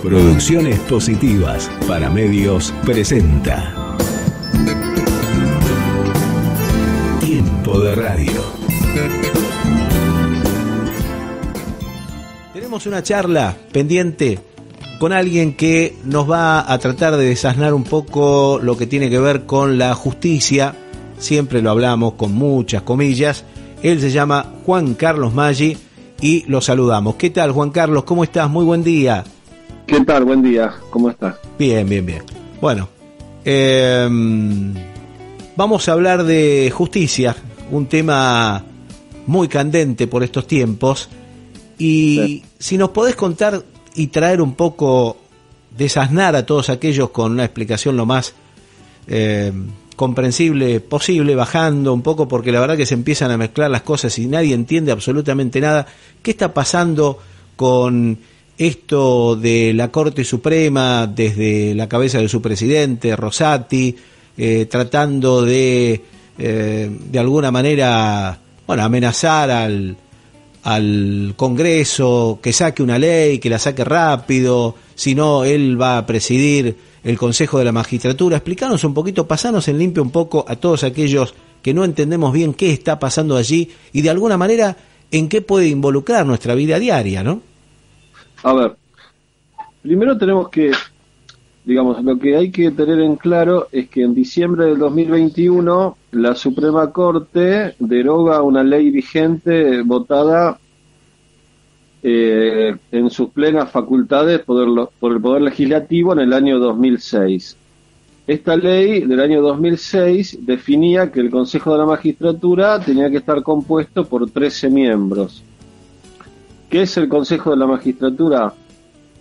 Producciones Positivas para Medios presenta Tiempo de Radio. Tenemos una charla pendiente con alguien que nos va a tratar de desasnar un poco lo que tiene que ver con la justicia. Siempre lo hablamos con muchas comillas. Él se llama Juan Carlos Maggi y lo saludamos. ¿Qué tal, Juan Carlos? ¿Cómo estás? Muy buen día. ¿Qué tal? Buen día. ¿Cómo estás? Bien. Bueno, vamos a hablar de justicia, un tema muy candente por estos tiempos. Y sí, si nos podés contar y traer un poco, desasnar a todos aquellos con una explicación lo más comprensible posible, bajando un poco, porque la verdad que se empiezan a mezclar las cosas y nadie entiende absolutamente nada. ¿Qué está pasando con esto de la Corte Suprema desde la cabeza de su presidente, Rosati, tratando de alguna manera, amenazar al Congreso, que saque una ley, que la saque rápido, si no él va a presidir el Consejo de la Magistratura? Explícanos un poquito, pasanos en limpio un poco a todos aquellos que no entendemos bien qué está pasando allí y de alguna manera en qué puede involucrar nuestra vida diaria, ¿no? A ver, primero tenemos que, lo que hay que tener en claro es que en diciembre del 2021 la Suprema Corte deroga una ley vigente votada en sus plenas facultades por el Poder Legislativo en el año 2006. Esta ley del año 2006 definía que el Consejo de la Magistratura tenía que estar compuesto por 13 miembros. ¿Qué es el Consejo de la Magistratura?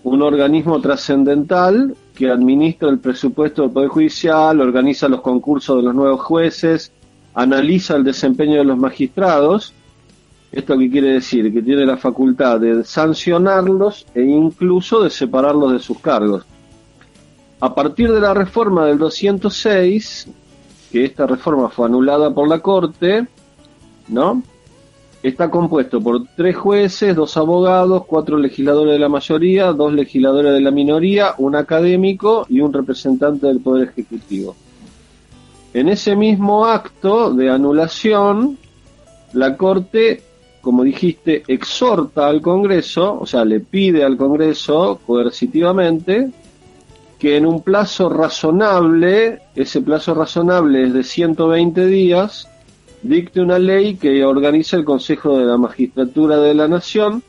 Un organismo trascendental que administra el presupuesto del Poder Judicial, organiza los concursos de los nuevos jueces, analiza el desempeño de los magistrados. ¿Esto qué quiere decir? Que tiene la facultad de sancionarlos e incluso de separarlos de sus cargos. A partir de la reforma del 206, que esta reforma fue anulada por la Corte, ¿no?, está compuesto por 3 jueces, 2 abogados, 4 legisladores de la mayoría, 2 legisladores de la minoría, un académico y un representante del Poder Ejecutivo. En ese mismo acto de anulación, la Corte, como dijiste, exhorta al Congreso, o sea, le pide al Congreso coercitivamente que en un plazo razonable, ese plazo razonable es de 120 días, dicte una ley que organice el Consejo de la Magistratura de la Nación,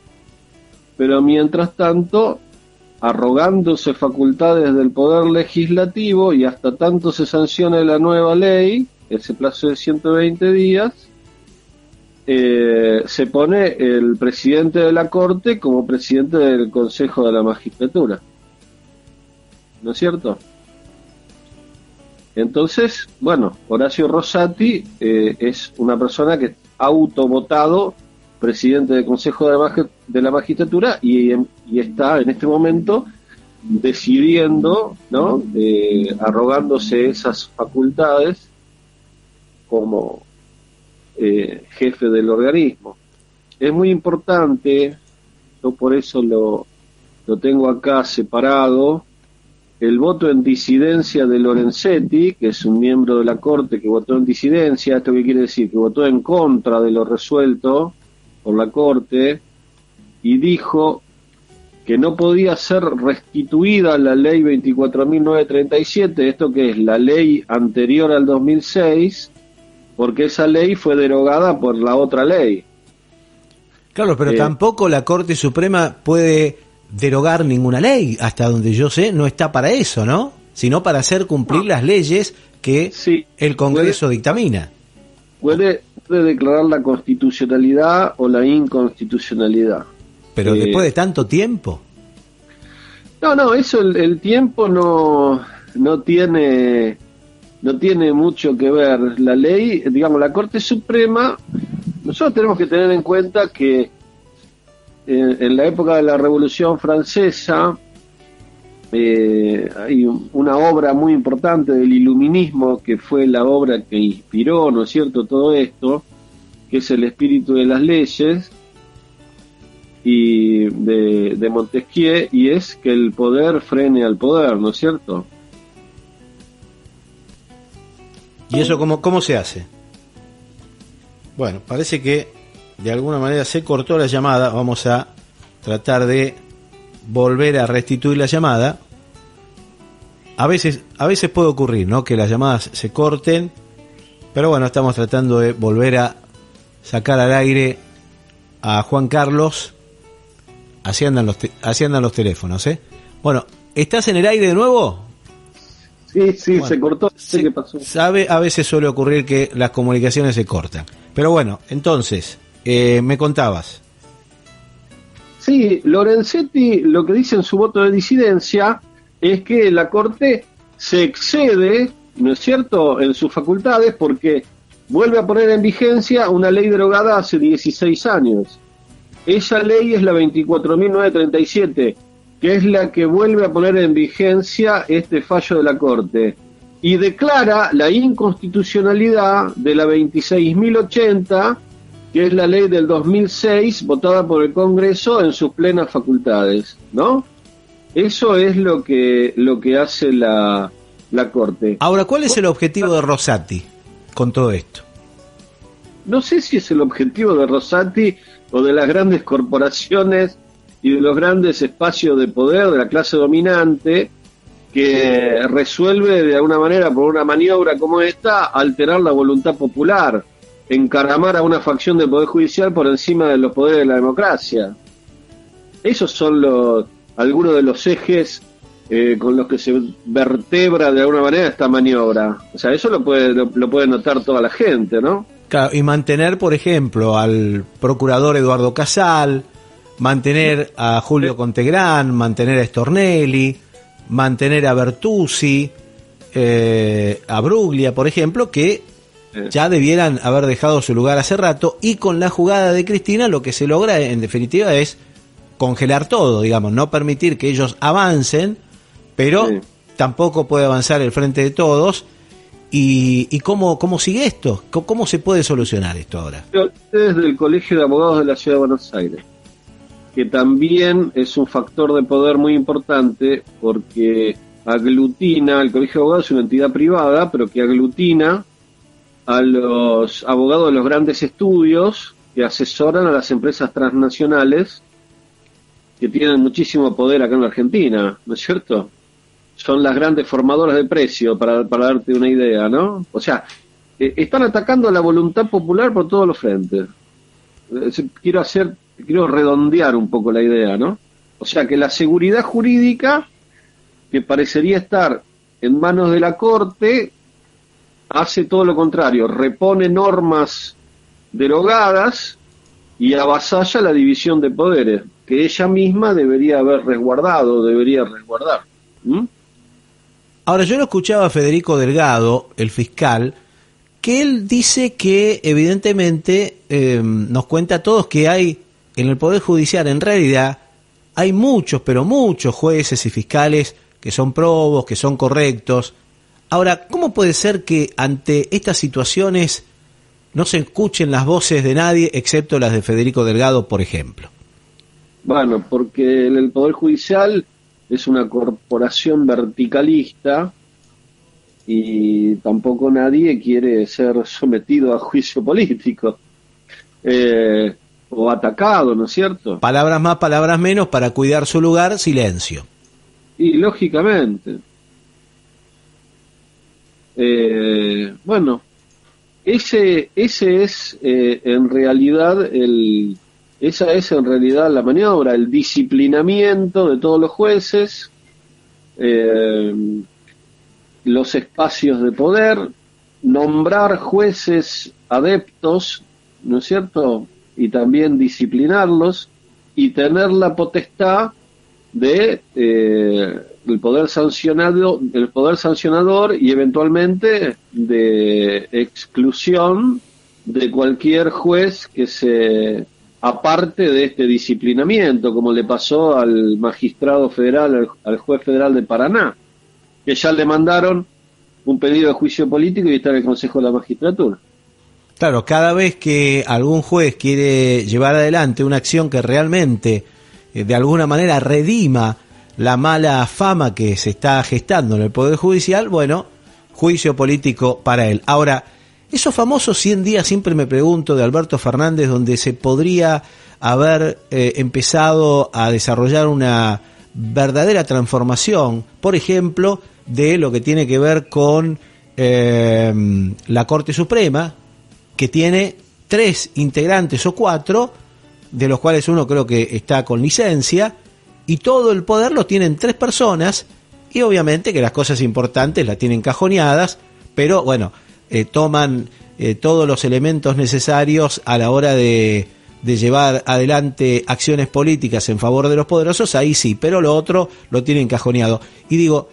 pero mientras tanto, arrogándose facultades del Poder Legislativo y hasta tanto se sancione la nueva ley, ese plazo de 120 días, se pone el presidente de la Corte como presidente del Consejo de la Magistratura. ¿No es cierto? Entonces, Horacio Rosati es una persona que es autovotado presidente del Consejo de la Magistratura y está en este momento decidiendo, ¿no?, arrogándose esas facultades como jefe del organismo. Es muy importante, yo por eso lo tengo acá separado, el voto en disidencia de Lorenzetti, que es un miembro de la Corte que votó en disidencia. ¿Esto qué quiere decir? Que votó en contra de lo resuelto por la Corte y dijo que no podía ser restituida la ley 24.937, esto que es la ley anterior al 2006, porque esa ley fue derogada por la otra ley. Claro, pero tampoco la Corte Suprema puede derogar ninguna ley, hasta donde yo sé, no está para eso, ¿no? Sino para hacer cumplir las leyes que el Congreso dictamina. Puede declarar la constitucionalidad o la inconstitucionalidad. Pero después de tanto tiempo. No, eso el tiempo no tiene mucho que ver. La ley, la Corte Suprema, nosotros tenemos que tener en cuenta que en la época de la Revolución Francesa hay una obra muy importante del iluminismo que fue la obra que inspiró, ¿no es cierto?, todo esto, que es el espíritu de las leyes, y de Montesquieu, y es que el poder frene al poder, ¿no es cierto? ¿Y eso cómo se hace? Bueno, parece que de alguna manera se cortó la llamada. Vamos a tratar de volver a restituir la llamada. A veces puede ocurrir, ¿no?, que las llamadas se corten, pero bueno, estamos tratando de volver a sacar al aire a Juan Carlos. Así andan los teléfonos, ¿eh? Bueno, ¿estás en el aire de nuevo? Sí, bueno, se cortó, no sé qué pasó. A veces suele ocurrir que las comunicaciones se cortan. Pero bueno, entonces, me contabas. Sí, Lorenzetti lo que dice en su voto de disidencia es que la Corte se excede, ¿no es cierto?, en sus facultades, porque vuelve a poner en vigencia una ley derogada hace 16 años. Esa ley es la 24.937, que es la que vuelve a poner en vigencia este fallo de la Corte, y declara la inconstitucionalidad de la 26.080, que es la ley del 2006, votada por el Congreso en sus plenas facultades, ¿no? Eso es lo que hace la Corte. Ahora, ¿cuál es el objetivo de Rosati con todo esto? No sé si es el objetivo de Rosati o de las grandes corporaciones y de los grandes espacios de poder de la clase dominante, que resuelve de alguna manera, por una maniobra como esta, alterar la voluntad popular, encaramar a una facción del Poder Judicial por encima de los poderes de la democracia. Esos son algunos de los ejes con los que se vertebra de alguna manera esta maniobra. O sea, eso lo puede notar toda la gente, ¿no? Claro, y mantener, por ejemplo, al procurador Eduardo Casal, mantener a Julio Contegrán, mantener a Stornelli, mantener a Bertuzzi, a Bruglia, por ejemplo, que ya debieran haber dejado su lugar hace rato, y con la jugada de Cristina lo que se logra en definitiva es congelar todo, digamos, no permitir que ellos avancen, pero tampoco puede avanzar el Frente de Todos. ¿Y cómo sigue esto? ¿Cómo se puede solucionar esto ahora? Desde el Colegio de Abogados de la Ciudad de Buenos Aires, que también es un factor de poder muy importante, porque aglutina, el Colegio de Abogados es una entidad privada, pero que aglutina a los abogados de los grandes estudios que asesoran a las empresas transnacionales que tienen muchísimo poder acá en la Argentina, ¿no es cierto? Son las grandes formadoras de precio, para darte una idea, ¿no? O sea, están atacando a la voluntad popular por todos los frentes. Quiero redondear un poco la idea, ¿no? O sea, que la seguridad jurídica, que parecería estar en manos de la Corte, hace todo lo contrario, repone normas derogadas y avasalla la división de poderes, que ella misma debería resguardar. Ahora, yo lo escuchaba a Federico Delgado, el fiscal, que él dice que evidentemente nos cuenta a todos que hay en el Poder Judicial, en realidad, hay muchos, pero muchos jueces y fiscales que son probos, que son correctos. Ahora, ¿cómo puede ser que ante estas situaciones no se escuchen las voces de nadie, excepto las de Federico Delgado, por ejemplo? Bueno, porque el Poder Judicial es una corporación verticalista y tampoco nadie quiere ser sometido a juicio político o atacado, ¿no es cierto? Palabras más, palabras menos, para cuidar su lugar, silencio. Y lógicamente. Bueno, ese es en realidad esa es en realidad la maniobra, el disciplinamiento de todos los jueces, los espacios de poder, nombrar jueces adeptos, ¿no es cierto?, y también disciplinarlos, y tener la potestad de el poder sancionador y eventualmente de exclusión de cualquier juez que se aparte de este disciplinamiento, como le pasó al magistrado federal, al juez federal de Paraná, que ya le mandaron un pedido de juicio político y está en el Consejo de la Magistratura. Claro, cada vez que algún juez quiere llevar adelante una acción que realmente, de alguna manera, redima la mala fama que se está gestando en el Poder Judicial, bueno, juicio político para él. Ahora, esos famosos 100 días, siempre me pregunto, de Alberto Fernández, donde se podría haber empezado a desarrollar una verdadera transformación, por ejemplo, de lo que tiene que ver con la Corte Suprema, que tiene 3 integrantes o 4, de los cuales uno creo que está con licencia, y todo el poder lo tienen 3 personas, y obviamente que las cosas importantes las tienen cajoneadas, pero bueno, toman todos los elementos necesarios a la hora de llevar adelante acciones políticas en favor de los poderosos, ahí sí, pero lo otro lo tienen cajoneado. Y digo,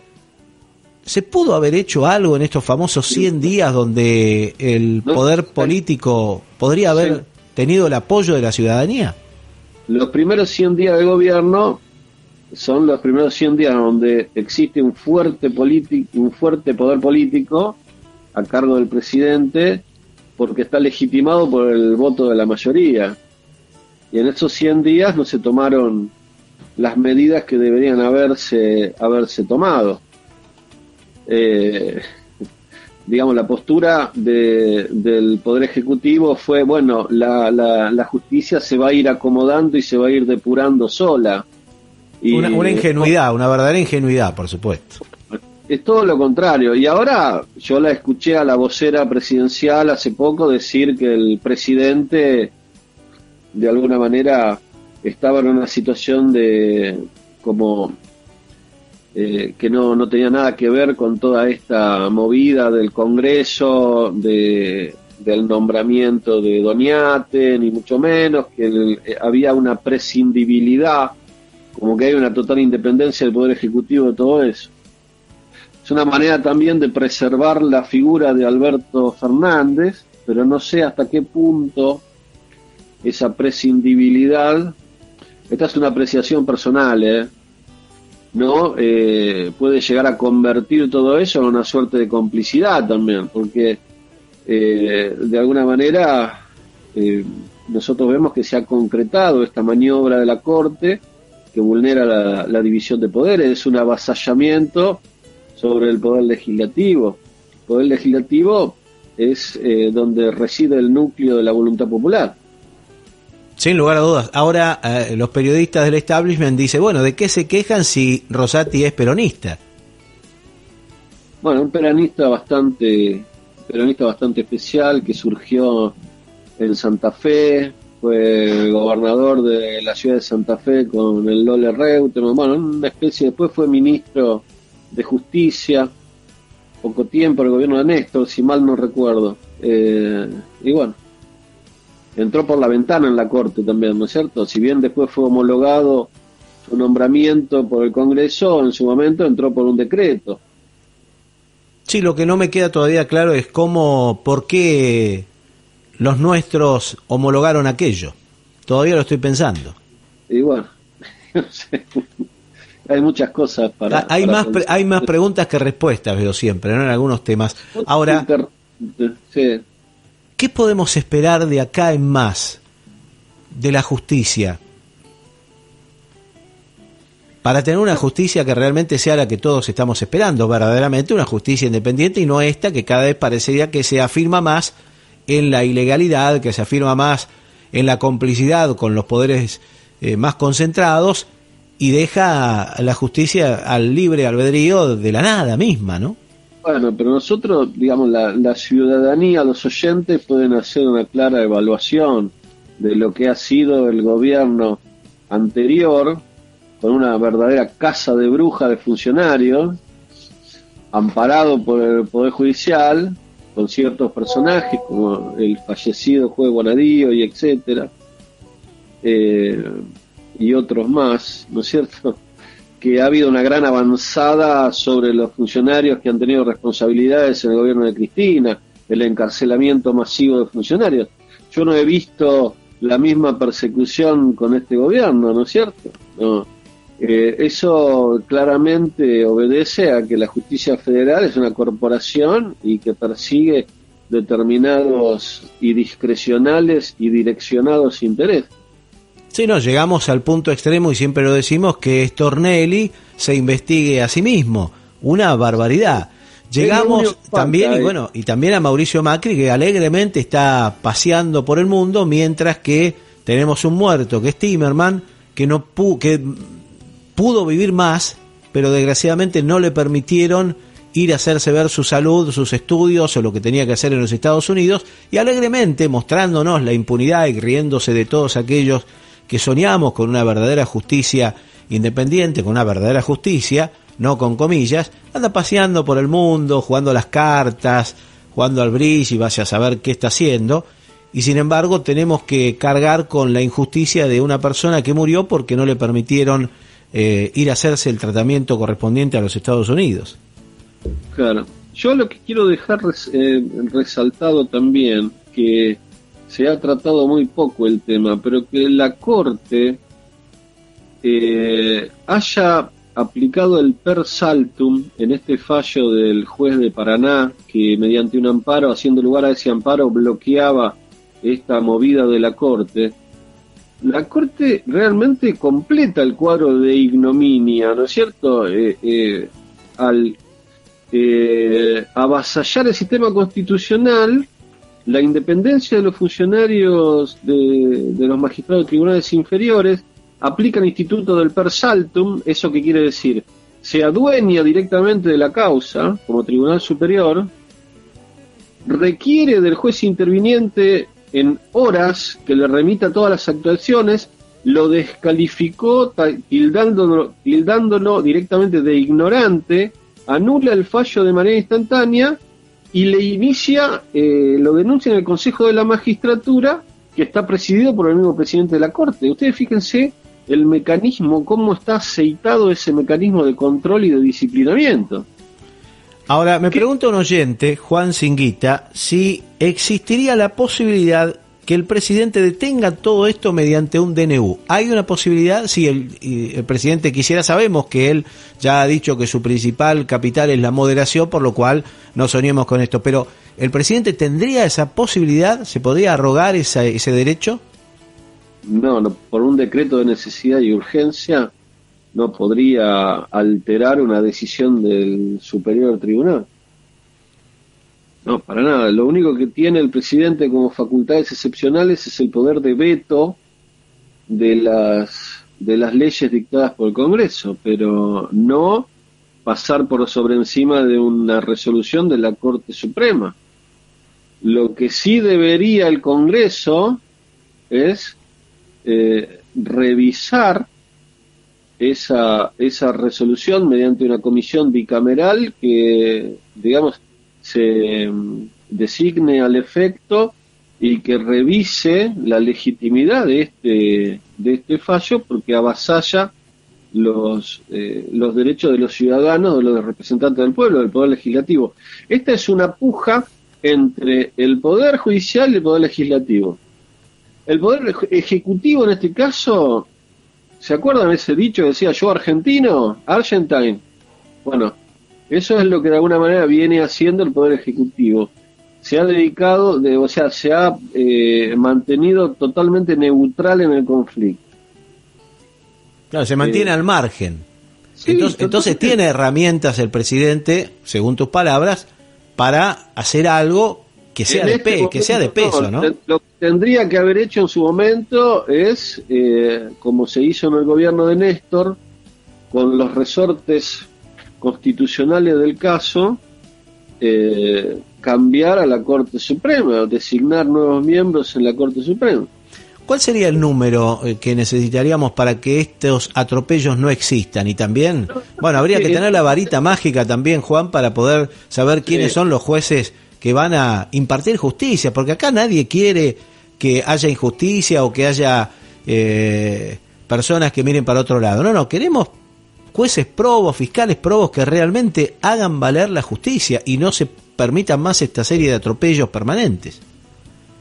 ¿se pudo haber hecho algo en estos famosos 100 días donde el poder político podría haber tenido el apoyo de la ciudadanía? Los primeros 100 días de gobierno son los primeros 100 días donde existe un fuerte poder político a cargo del presidente, porque está legitimado por el voto de la mayoría. Y en esos 100 días no se tomaron las medidas que deberían haberse tomado. Digamos, la postura del Poder Ejecutivo fue, bueno, la justicia se va a ir acomodando y se va a ir depurando sola. Y una ingenuidad, una verdadera ingenuidad, por supuesto. Es todo lo contrario. Y ahora yo la escuché a la vocera presidencial hace poco decir que el presidente, de alguna manera, estaba en una situación de como que no tenía nada que ver con toda esta movida del Congreso, del nombramiento de Doñate, ni mucho menos, que había una prescindibilidad, como que hay una total independencia del Poder Ejecutivo de todo eso. Es una manera también de preservar la figura de Alberto Fernández, pero no sé hasta qué punto esa prescindibilidad, esta es una apreciación personal, ¿no? Puede llegar a convertir todo eso en una suerte de complicidad también, porque de alguna manera nosotros vemos que se ha concretado esta maniobra de la Corte que vulnera la división de poderes, es un avasallamiento sobre el Poder Legislativo. El Poder Legislativo es donde reside el núcleo de la voluntad popular. Sin lugar a dudas. Ahora los periodistas del establishment dicen, bueno, ¿de qué se quejan si Rosati es peronista? Bueno, un peronista bastante especial que surgió en Santa Fe, fue gobernador de la ciudad de Santa Fe con el Lole Reutemann, bueno, una especie, después fue ministro de Justicia, poco tiempo el gobierno de Néstor, si mal no recuerdo, y bueno, entró por la ventana en la Corte también, ¿no es cierto? Si bien después fue homologado su nombramiento por el Congreso, en su momento entró por un decreto. Sí, lo que no me queda todavía claro es por qué los nuestros homologaron aquello. Todavía lo estoy pensando. Y bueno, no sé, hay muchas cosas hay más preguntas que respuestas, veo siempre, ¿no? En algunos temas. Ahora, sí. ¿Qué podemos esperar de acá en más de la justicia? Para tener una justicia que realmente sea la que todos estamos esperando, verdaderamente una justicia independiente y no esta que cada vez parecería que se afirma más en la ilegalidad, que se afirma más en la complicidad con los poderes más concentrados y deja a la justicia al libre albedrío de la nada misma, ¿no? Bueno, pero nosotros, digamos, la ciudadanía, los oyentes pueden hacer una clara evaluación de lo que ha sido el gobierno anterior, con una verdadera casa de brujas de funcionarios, amparado por el Poder Judicial, con ciertos personajes como el fallecido juez Bonadío y etcétera, y otros más, ¿no es cierto?, que ha habido una gran avanzada sobre los funcionarios que han tenido responsabilidades en el gobierno de Cristina, el encarcelamiento masivo de funcionarios. Yo no he visto la misma persecución con este gobierno, ¿no es cierto? No. Eso claramente obedece a que la justicia federal es una corporación y que persigue determinados y discrecionales y direccionados intereses. Sí, no, llegamos al punto extremo y siempre lo decimos que Stornelli se investigue a sí mismo, una barbaridad. Llegamos también, y también a Mauricio Macri, que alegremente está paseando por el mundo, mientras que tenemos un muerto, que es Timerman, que pudo vivir más, pero desgraciadamente no le permitieron ir a hacerse ver su salud, sus estudios o lo que tenía que hacer en los Estados Unidos, y alegremente mostrándonos la impunidad y riéndose de todos aquellos que soñamos con una verdadera justicia independiente, con una verdadera justicia, no con comillas, anda paseando por el mundo, jugando a las cartas, jugando al bridge y vaya a saber qué está haciendo, y sin embargo tenemos que cargar con la injusticia de una persona que murió porque no le permitieron ir a hacerse el tratamiento correspondiente a los Estados Unidos. Claro, yo lo que quiero dejar resaltado también, que se ha tratado muy poco el tema, pero que la Corte haya aplicado el per saltum en este fallo del juez de Paraná, que mediante un amparo, haciendo lugar a ese amparo, bloqueaba esta movida de la Corte. La Corte realmente completa el cuadro de ignominia, ¿no es cierto? Al avasallar el sistema constitucional, la independencia de los funcionarios de los magistrados de tribunales inferiores, aplica el instituto del per saltum. ¿Eso qué quiere decir? Se adueña directamente de la causa como tribunal superior, requiere del juez interviniente en horas que le remita todas las actuaciones, lo descalificó tildándolo directamente de ignorante, anula el fallo de manera instantánea y le inicia, lo denuncia en el Consejo de la Magistratura, que está presidido por el mismo presidente de la Corte. Ustedes fíjense el mecanismo, cómo está aceitado ese mecanismo de control y de disciplinamiento. Ahora, me pregunta un oyente, Juan Singuita, si existiría la posibilidad que el presidente detenga todo esto mediante un DNU. ¿Hay una posibilidad? Si el presidente quisiera, sabemos que él ya ha dicho que su principal capital es la moderación, por lo cual no soñemos con esto, pero ¿el presidente tendría esa posibilidad? ¿Se podría arrogar ese derecho? No, por un decreto de necesidad y urgencia no podría alterar una decisión del superior tribunal. No, para nada. Lo único que tiene el presidente como facultades excepcionales es el poder de veto de las leyes dictadas por el Congreso, pero no pasar por sobre encima de una resolución de la Corte Suprema. Lo que sí debería el Congreso es revisar esa resolución mediante una comisión bicameral que, digamos, se designe al efecto y que revise la legitimidad de este fallo, porque avasalla los derechos de los ciudadanos, de los representantes del pueblo, del poder legislativo. Esta es una puja entre el poder judicial y el poder legislativo. El poder ejecutivo en este caso, ¿se acuerdan de ese dicho que decía yo argentino? Argentine. Bueno, eso es lo que de alguna manera viene haciendo el poder ejecutivo. Se ha dedicado, se ha mantenido totalmente neutral en el conflicto. Claro, se mantiene al margen. Sí, entonces tiene herramientas el presidente, según tus palabras, para hacer algo que sea de peso, ¿no? Lo que tendría que haber hecho en su momento es, como se hizo en el gobierno de Néstor, con los resortes constitucionales del caso, cambiar a la Corte Suprema, designar nuevos miembros en la Corte Suprema. ¿Cuál sería el número que necesitaríamos para que estos atropellos no existan? Y también, bueno, habría que tener la varita mágica también, Juan, para poder saber quiénes son los jueces que van a impartir justicia, porque acá nadie quiere que haya injusticia o que haya personas que miren para otro lado. No, queremos jueces probos, fiscales probos que realmente hagan valer la justicia y no se permitan más esta serie de atropellos permanentes.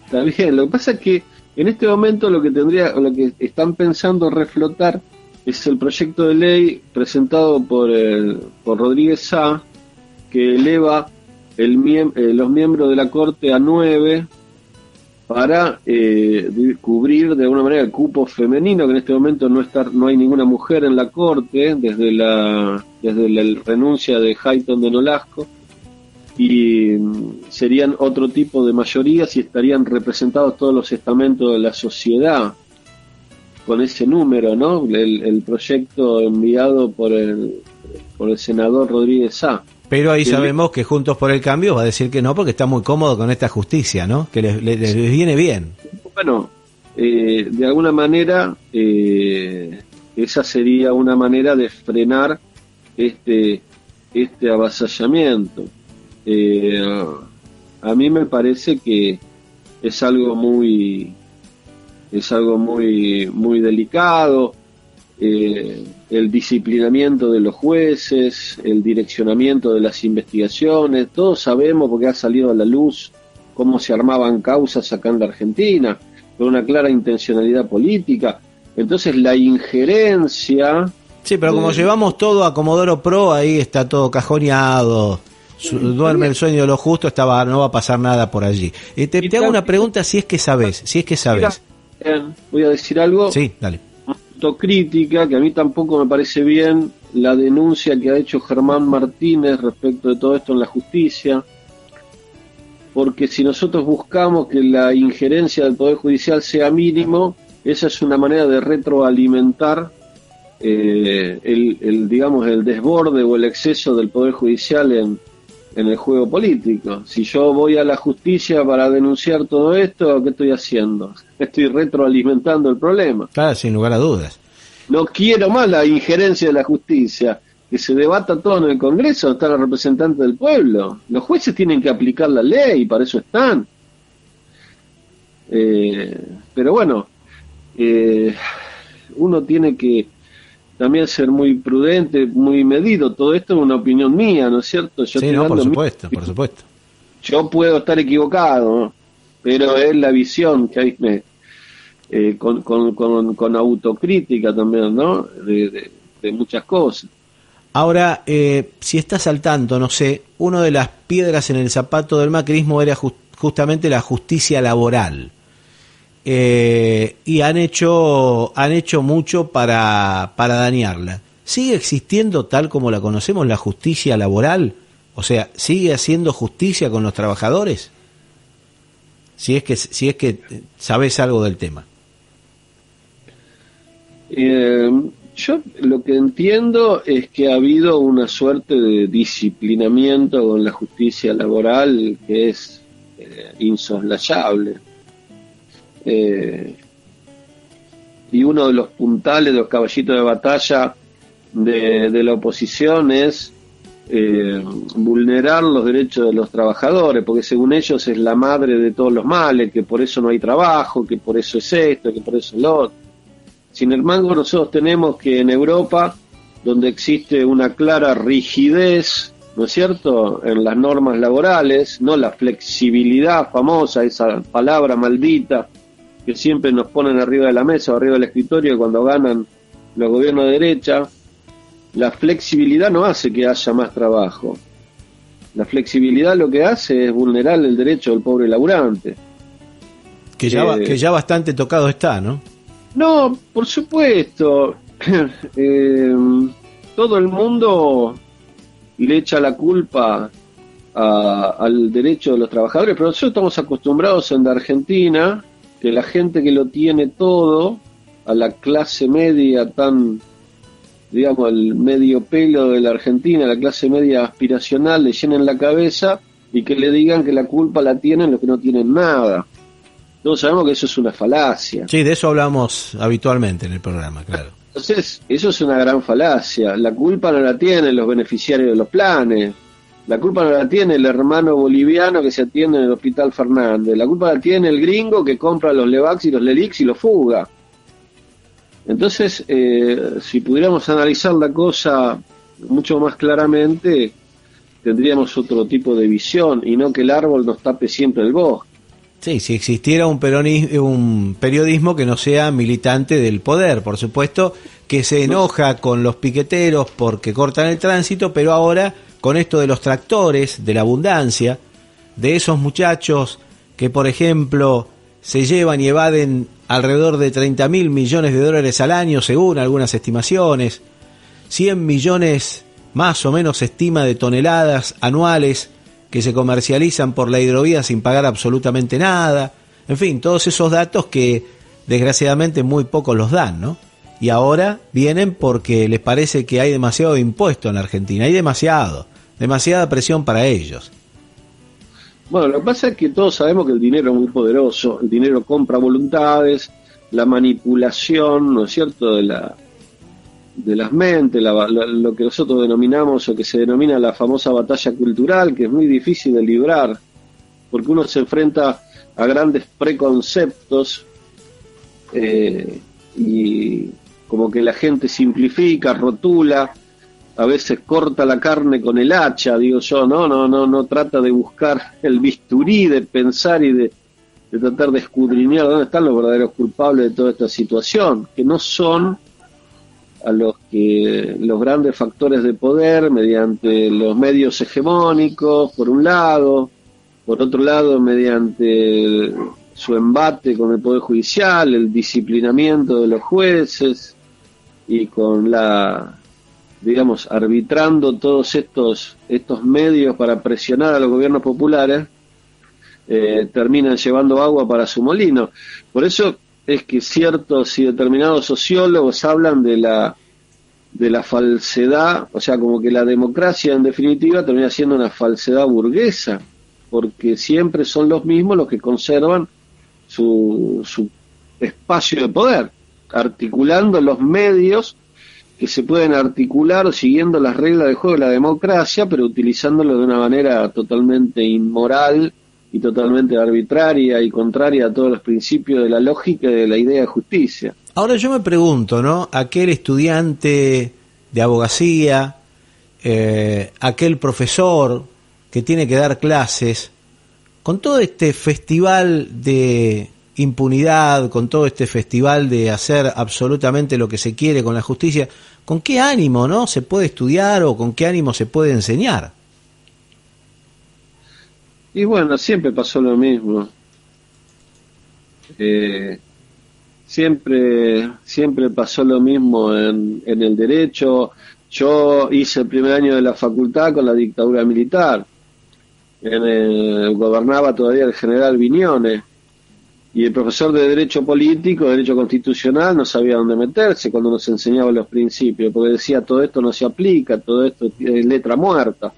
Está bien, lo que pasa es que en este momento lo que están pensando reflotar es el proyecto de ley presentado por Rodríguez Sá, que eleva los miembros de la Corte a 9 para cubrir de alguna manera el cupo femenino, que en este momento no hay ninguna mujer en la Corte desde la renuncia de Hayton de Nolasco, y serían otro tipo de mayorías y estarían representados todos los estamentos de la sociedad con ese número, ¿no? El proyecto enviado por el senador Rodríguez Sá. Pero ahí sabemos que Juntos por el Cambio va a decir que no, porque está muy cómodo con esta justicia, ¿no? Que les viene bien. Bueno, de alguna manera, esa sería una manera de frenar este avasallamiento. A mí me parece que es algo muy delicado. El disciplinamiento de los jueces, el direccionamiento de las investigaciones, todos sabemos, porque ha salido a la luz, cómo se armaban causas acá en la Argentina, con una clara intencionalidad política. Entonces la injerencia... Sí, pero como llevamos todo a Comodoro Pro, ahí está todo cajoneado, duerme el sueño de lo justo, no va a pasar nada por allí. Te hago una pregunta, si es que sabes. Voy a decir algo. Sí, dale. Autocrítica, que a mí tampoco me parece bien la denuncia que ha hecho Germán Martínez respecto de todo esto en la justicia, porque si nosotros buscamos que la injerencia del Poder Judicial sea mínimo, esa es una manera de retroalimentar el desborde o el exceso del Poder Judicial en el juego político. Si yo voy a la justicia para denunciar todo esto, ¿qué estoy haciendo? Estoy retroalimentando el problema. Claro, sin lugar a dudas. No quiero más la injerencia de la justicia. Que se debata todo en el Congreso, están los representantes del pueblo. Los jueces tienen que aplicar la ley, para eso están. Pero bueno, uno tiene que también ser muy prudente, muy medido. Todo esto es una opinión mía, ¿no es cierto? Por supuesto. Yo puedo estar equivocado, ¿no? Pero es la visión que hay, con autocrítica también, ¿no? De muchas cosas. Ahora, si estás al tanto, no sé, una de las piedras en el zapato del macrismo era justamente la justicia laboral. Y han hecho mucho para dañarla. ¿Sigue existiendo tal como la conocemos la justicia laboral? O sea, ¿sigue haciendo justicia con los trabajadores? Si es que sabes algo del tema. Yo lo que entiendo es que ha habido una suerte de disciplinamiento con la justicia laboral que es insoslayable. Y uno de los puntales, de los caballitos de batalla de la oposición es vulnerar los derechos de los trabajadores, porque según ellos es la madre de todos los males, que por eso no hay trabajo, que por eso es esto, que por eso es lo otro. Sin embargo, nosotros tenemos que en Europa, donde existe una clara rigidez, ¿no es cierto?, en las normas laborales, no la flexibilidad famosa, esa palabra maldita que siempre nos ponen arriba de la mesa o arriba del escritorio cuando ganan los gobiernos de derecha. La flexibilidad no hace que haya más trabajo. La flexibilidad lo que hace es vulnerar el derecho del pobre laburante. Que ya bastante tocado está, ¿no? No, por supuesto. Todo el mundo le echa la culpa al derecho de los trabajadores, pero nosotros estamos acostumbrados en la Argentina que la gente que lo tiene todo, a la clase media tan, digamos, el medio pelo de la Argentina, la clase media aspiracional, le llenen la cabeza y que le digan que la culpa la tienen los que no tienen nada. Todos sabemos que eso es una falacia. Sí, de eso hablamos habitualmente en el programa, claro. Entonces, eso es una gran falacia. La culpa no la tienen los beneficiarios de los planes. La culpa no la tiene el hermano boliviano que se atiende en el Hospital Fernández. La culpa la tiene el gringo que compra los Levax y los Lelix y los fuga. Entonces, si pudiéramos analizar la cosa mucho más claramente, tendríamos otro tipo de visión y no que el árbol nos tape siempre el bosque. Sí, si existiera un periodismo que no sea militante del poder, por supuesto, que se enoja con los piqueteros porque cortan el tránsito, pero ahora con esto de los tractores, de la abundancia, de esos muchachos que, por ejemplo, se llevan y evaden alrededor de 30.000 millones de dólares al año, según algunas estimaciones, 100 millones más o menos se estima de toneladas anuales que se comercializan por la hidrovía sin pagar absolutamente nada. En fin, todos esos datos que desgraciadamente muy pocos los dan, ¿no? Y ahora vienen porque les parece que hay demasiado impuesto en la Argentina, hay demasiada presión para ellos. Bueno, lo que pasa es que todos sabemos que el dinero es muy poderoso, el dinero compra voluntades, la manipulación, ¿no es cierto?, de las mentes, lo que nosotros denominamos o que se denomina la famosa batalla cultural, que es muy difícil de librar, porque uno se enfrenta a grandes preconceptos y como que la gente simplifica, rotula, a veces corta la carne con el hacha, digo yo, no trata de buscar el bisturí, de pensar y de tratar de escudriñar dónde están los verdaderos culpables de toda esta situación, que no son a los grandes factores de poder mediante los medios hegemónicos, por un lado, por otro lado mediante su embate con el Poder Judicial, el disciplinamiento de los jueces y con arbitrando todos estos medios para presionar a los gobiernos populares, terminan llevando agua para su molino. Por eso es que ciertos y determinados sociólogos hablan de la falsedad, o sea, como que la democracia en definitiva termina siendo una falsedad burguesa, porque siempre son los mismos los que conservan su espacio de poder, articulando los medios que se pueden articular o siguiendo las reglas de juego de la democracia, pero utilizándolo de una manera totalmente inmoral y totalmente arbitraria y contraria a todos los principios de la lógica y de la idea de justicia. Ahora yo me pregunto, ¿no? Aquel estudiante de abogacía, aquel profesor que tiene que dar clases, con todo este festival de impunidad, con todo este festival de hacer absolutamente lo que se quiere con la justicia, ¿con qué ánimo, no, se puede estudiar o con qué ánimo se puede enseñar? Y bueno, siempre pasó lo mismo. Siempre pasó lo mismo en el derecho. Yo hice el primer año de la facultad con la dictadura militar. Gobernaba todavía el general Viñones. Y el profesor de Derecho Político, Derecho Constitucional, no sabía dónde meterse cuando nos enseñaba los principios, porque decía todo esto no se aplica, todo esto es letra muerta.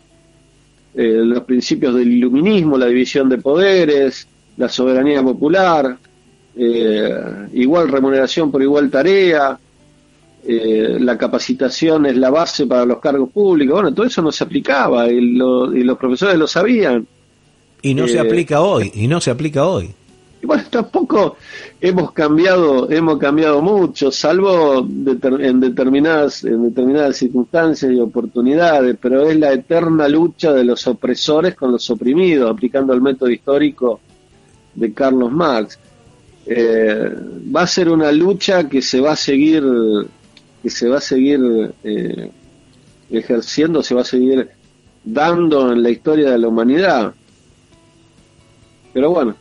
Los principios del iluminismo, la división de poderes, la soberanía popular, igual remuneración por igual tarea, la capacitación es la base para los cargos públicos. Bueno, todo eso no se aplicaba y los profesores lo sabían. Y no se aplica hoy, Y bueno, tampoco hemos cambiado mucho, salvo en determinadas circunstancias y oportunidades, pero es la eterna lucha de los opresores con los oprimidos, aplicando el método histórico de Carlos Marx. Va a ser una lucha que se va a seguir ejerciendo, se va a seguir dando en la historia de la humanidad. Pero bueno,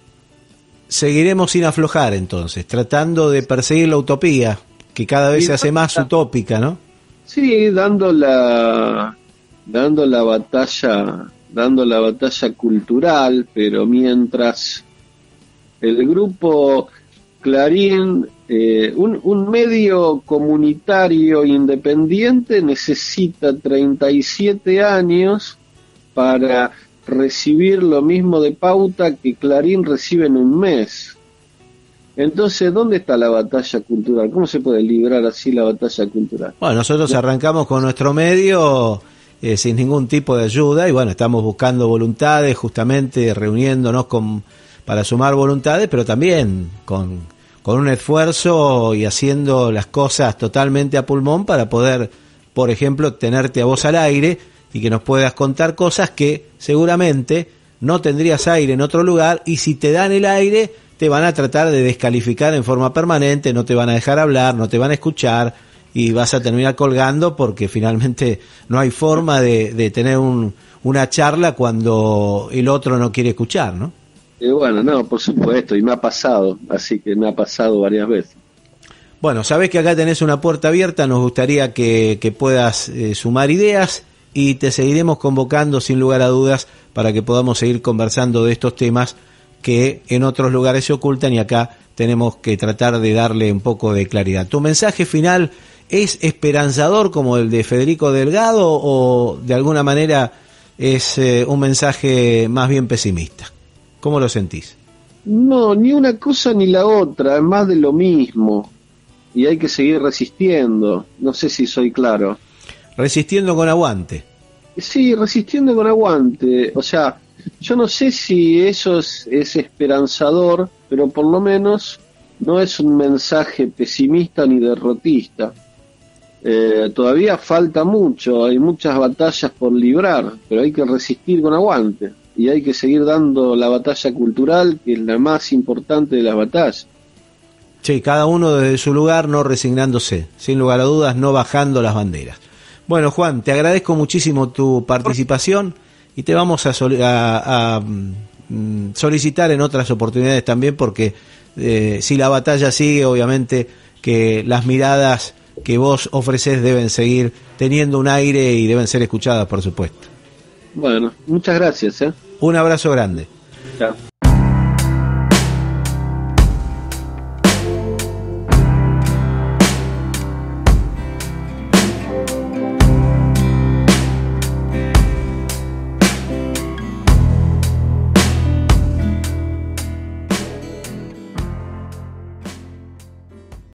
seguiremos sin aflojar entonces, tratando de perseguir la utopía, que cada vez se hace más utópica, ¿no? Sí, dando la batalla cultural, pero mientras el grupo Clarín, un medio comunitario independiente, necesita 37 años para recibir lo mismo de pauta que Clarín recibe en un mes. Entonces, ¿dónde está la batalla cultural? ¿Cómo se puede librar así la batalla cultural? Bueno, nosotros arrancamos con nuestro medio sin ningún tipo de ayuda y bueno, estamos buscando voluntades, justamente reuniéndonos para sumar voluntades, pero también con un esfuerzo y haciendo las cosas totalmente a pulmón para poder, por ejemplo, tenerte a vos al aire y que nos puedas contar cosas que seguramente no tendrías aire en otro lugar, y si te dan el aire te van a tratar de descalificar en forma permanente, no te van a dejar hablar, no te van a escuchar, y vas a terminar colgando porque finalmente no hay forma de tener una charla cuando el otro no quiere escuchar, ¿no? Bueno, no, por supuesto, y me ha pasado, así que me ha pasado varias veces. Bueno, sabés que acá tenés una puerta abierta, nos gustaría que puedas sumar ideas y te seguiremos convocando sin lugar a dudas para que podamos seguir conversando de estos temas que en otros lugares se ocultan y acá tenemos que tratar de darle un poco de claridad. ¿Tu mensaje final es esperanzador como el de Federico Delgado o de alguna manera es un mensaje más bien pesimista? ¿Cómo lo sentís? No, ni una cosa ni la otra, es más de lo mismo. Y hay que seguir resistiendo. No sé si soy claro. Resistiendo con aguante. Sí, resistiendo con aguante. O sea, yo no sé si eso es esperanzador, pero por lo menos no es un mensaje pesimista ni derrotista. Todavía falta mucho, hay muchas batallas por librar, pero hay que resistir con aguante. Y hay que seguir dando la batalla cultural, que es la más importante de las batallas. Sí, cada uno desde su lugar, no resignándose, sin lugar a dudas, no bajando las banderas. Bueno, Juan, te agradezco muchísimo tu participación y te vamos a solicitar en otras oportunidades también, porque si la batalla sigue, obviamente que las miradas que vos ofreces deben seguir teniendo un aire y deben ser escuchadas, por supuesto. Bueno, muchas gracias. Un abrazo grande. Chao.